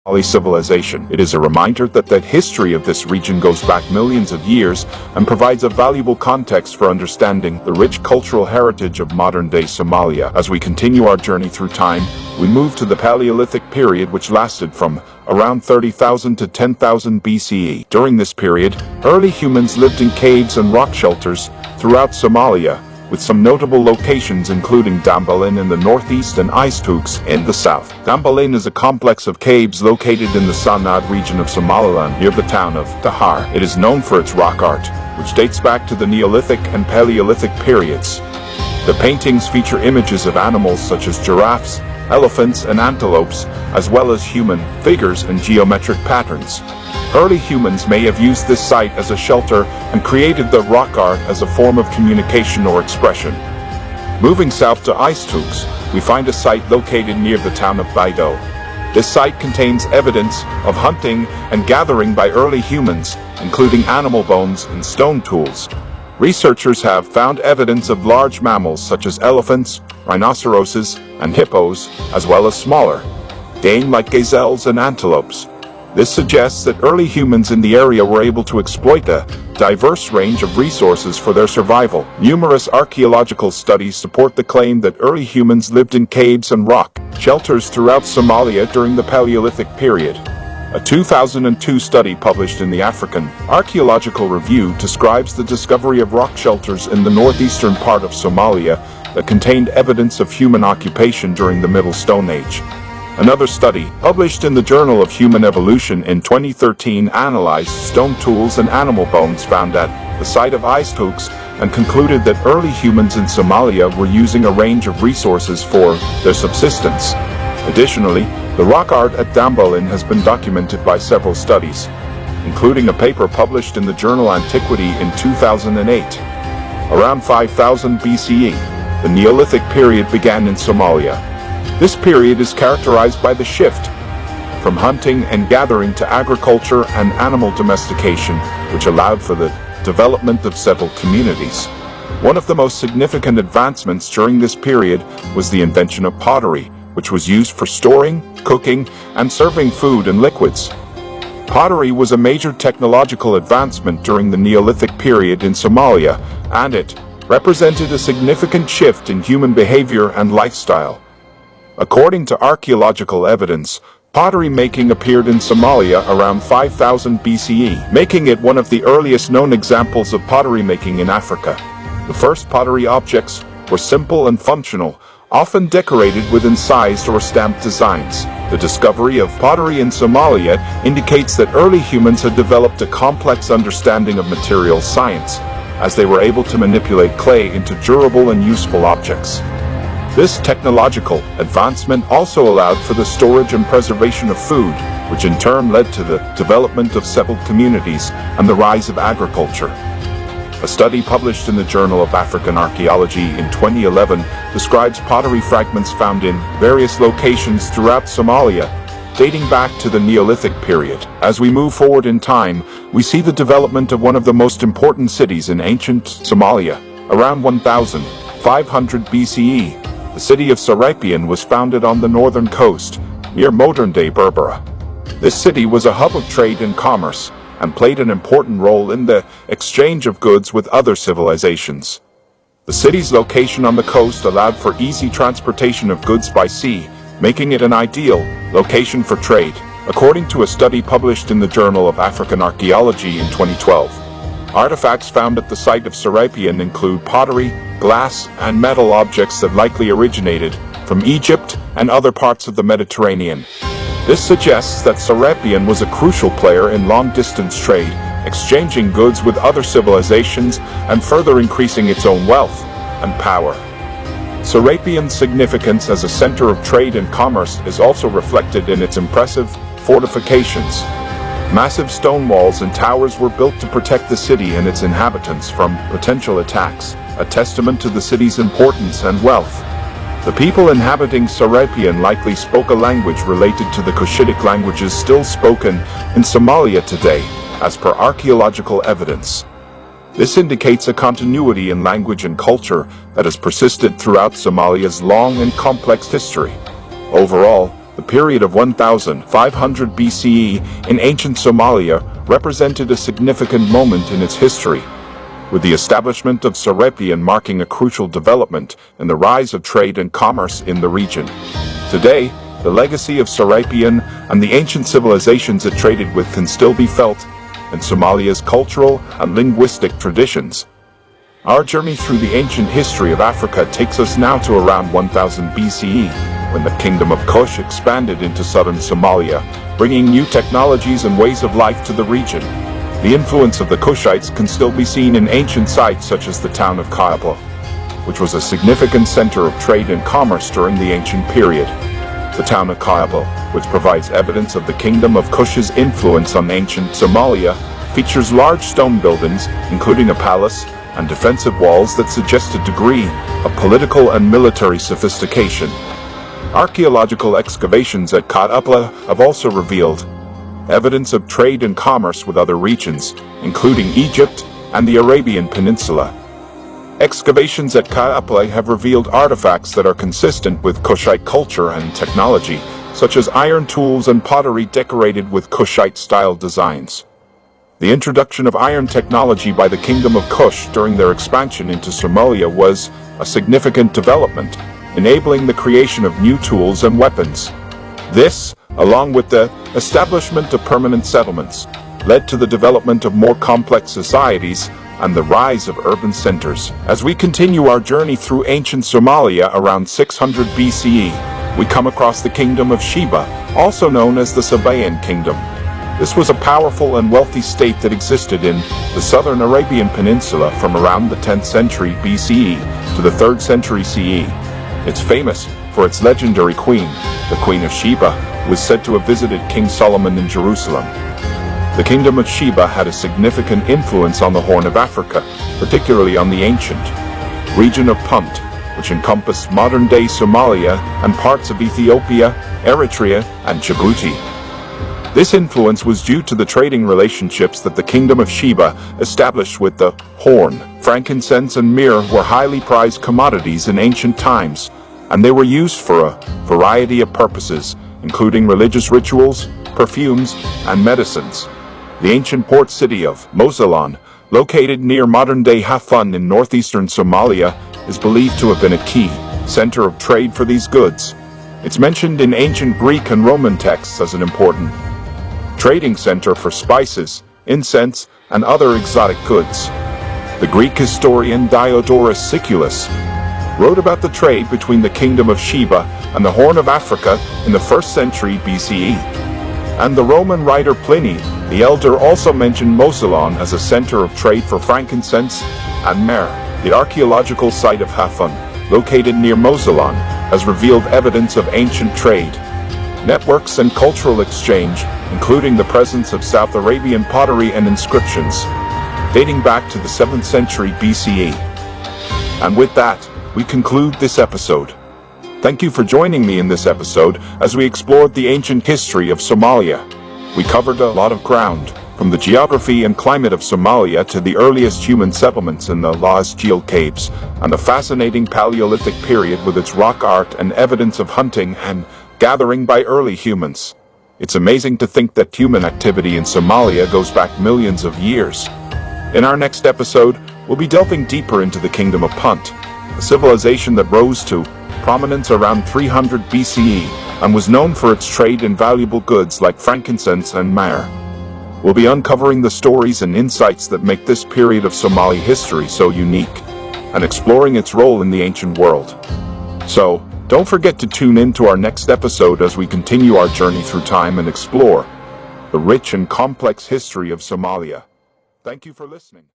Somali civilization. It is a reminder that the history of this region goes back millions of years and provides a valuable context for understanding the rich cultural heritage of modern-day Somalia. As we continue our journey through time, we move to the Paleolithic period, which lasted from around 30,000 to 10,000 BCE. During this period, early humans lived in caves and rock shelters throughout Somalia, with some notable locations including Dambalin in the northeast and Istoks in the south. Dambalin is a complex of caves located in the Sanad region of Somaliland near the town of Dahar. It is known for its rock art, which dates back to the Neolithic and Paleolithic periods. The paintings feature images of animals such as giraffes, elephants, and antelopes, as well as human figures and geometric patterns. Early humans may have used this site as a shelter and created the rock art as a form of communication or expression. Moving south to Istoks, we find a site located near the town of Baido. This site contains evidence of hunting and gathering by early humans, including animal bones and stone tools. Researchers have found evidence of large mammals such as elephants, rhinoceroses, and hippos, as well as smaller game like gazelles and antelopes. This suggests that early humans in the area were able to exploit a diverse range of resources for their survival. Numerous archaeological studies support the claim that early humans lived in caves and rock shelters throughout Somalia during the Paleolithic period. A 2002 study published in the African Archaeological Review describes the discovery of rock shelters in the northeastern part of Somalia that contained evidence of human occupation during the Middle Stone Age. Another study, published in the Journal of Human Evolution in 2013, analyzed stone tools and animal bones found at the site of Istoks and concluded that early humans in Somalia were using a range of resources for their subsistence. Additionally, the rock art at Dambalin has been documented by several studies, including a paper published in the journal Antiquity in 2008. Around 5000 BCE, the Neolithic period began in Somalia. This period is characterized by the shift from hunting and gathering to agriculture and animal domestication, which allowed for the development of settled communities. One of the most significant advancements during this period was the invention of pottery, which was used for storing, cooking, and serving food and liquids. Pottery was a major technological advancement during the Neolithic period in Somalia, and it represented a significant shift in human behavior and lifestyle. According to archaeological evidence, pottery making appeared in Somalia around 5000 BCE, making it one of the earliest known examples of pottery making in Africa. The first pottery objects were simple and functional, often decorated with incised or stamped designs. The discovery of pottery in Somalia indicates that early humans had developed a complex understanding of material science, as they were able to manipulate clay into durable and useful objects. This technological advancement also allowed for the storage and preservation of food, which in turn led to the development of settled communities and the rise of agriculture. A study published in the Journal of African Archaeology in 2011 describes pottery fragments found in various locations throughout Somalia, dating back to the Neolithic period. As we move forward in time, we see the development of one of the most important cities in ancient Somalia. Around 1500 BCE, the city of Serapion was founded on the northern coast, near modern-day Berbera. This city was a hub of trade and commerce, and played an important role in the exchange of goods with other civilizations. The city's location on the coast allowed for easy transportation of goods by sea, making it an ideal location for trade, according to a study published in the Journal of African Archaeology in 2012. Artifacts found at the site of Serapion include pottery, glass, and metal objects that likely originated from Egypt and other parts of the Mediterranean. This suggests that Serapion was a crucial player in long-distance trade, exchanging goods with other civilizations and further increasing its own wealth and power. Serapion's significance as a center of trade and commerce is also reflected in its impressive fortifications. Massive stone walls and towers were built to protect the city and its inhabitants from potential attacks, a testament to the city's importance and wealth. The people inhabiting Serapion likely spoke a language related to the Cushitic languages still spoken in Somalia today, as per archaeological evidence. This indicates a continuity in language and culture that has persisted throughout Somalia's long and complex history. Overall, The period of 1500 BCE in ancient Somalia represented a significant moment in its history, with the establishment of Serapion marking a crucial development in the rise of trade and commerce in the region. Today, the legacy of Serapion and the ancient civilizations it traded with can still be felt in Somalia's cultural and linguistic traditions. Our journey through the ancient history of Africa takes us now to around 1000 BCE, when the Kingdom of Kush expanded into southern Somalia, bringing new technologies and ways of life to the region. The influence of the Kushites can still be seen in ancient sites such as the town of Kayapa, which was a significant center of trade and commerce during the ancient period. The town of Kayapa, which provides evidence of the Kingdom of Kush's influence on ancient Somalia, features large stone buildings, including a palace, and defensive walls that suggest a degree of political and military sophistication. Archaeological excavations at Kayapa have also revealed evidence of trade and commerce with other regions, including Egypt and the Arabian Peninsula. Excavations at Kayapa have revealed artifacts that are consistent with Kushite culture and technology, such as iron tools and pottery decorated with Kushite-style designs. The introduction of iron technology by the Kingdom of Kush during their expansion into Somalia was a significant development, enabling the creation of new tools and weapons. This, along with the establishment of permanent settlements, led to the development of more complex societies and the rise of urban centers. As we continue our journey through ancient Somalia around 600 BCE, we come across the Kingdom of Sheba, also known as the Sabaean Kingdom. This was a powerful and wealthy state that existed in the southern Arabian Peninsula from around the 10th century BCE to the 3rd century CE. It's famous for its legendary queen, the Queen of Sheba, who is said to have visited King Solomon in Jerusalem. The Kingdom of Sheba had a significant influence on the Horn of Africa, particularly on the ancient region of Punt, which encompassed modern-day Somalia and parts of Ethiopia, Eritrea, and Djibouti. This influence was due to the trading relationships that the Kingdom of Sheba established with the Horn. Frankincense and myrrh were highly prized commodities in ancient times, and they were used for a variety of purposes, including religious rituals, perfumes, and medicines. The ancient port city of Mozalan, located near modern-day Hafun in northeastern Somalia, is believed to have been a key center of trade for these goods. It's mentioned in ancient Greek and Roman texts as an important trading center for spices, incense, and other exotic goods. The Greek historian Diodorus Siculus wrote about the trade between the Kingdom of Sheba and the Horn of Africa in the 1st century BCE. And the Roman writer Pliny the Elder also mentioned Mozalan as a center of trade for frankincense and myrrh. The archaeological site of Hafun, located near Mozalan, has revealed evidence of ancient trade networks and cultural exchange, including the presence of South Arabian pottery and inscriptions dating back to the 7th century BCE. And with that, we conclude this episode. Thank you for joining me in this episode as we explored the ancient history of Somalia. We covered a lot of ground, from the geography and climate of Somalia to the earliest human settlements in the Las Gil caves, and the fascinating Paleolithic period with its rock art and evidence of hunting and gathering by early humans. It's amazing to think that human activity in Somalia goes back millions of years. In our next episode, we'll be delving deeper into the Kingdom of Punt, a civilization that rose to prominence around 300 BCE and was known for its trade in valuable goods like frankincense and myrrh. We'll be uncovering the stories and insights that make this period of Somali history so unique, and exploring its role in the ancient world. So, don't forget to tune in to our next episode as we continue our journey through time and explore the rich and complex history of Somalia. Thank you for listening.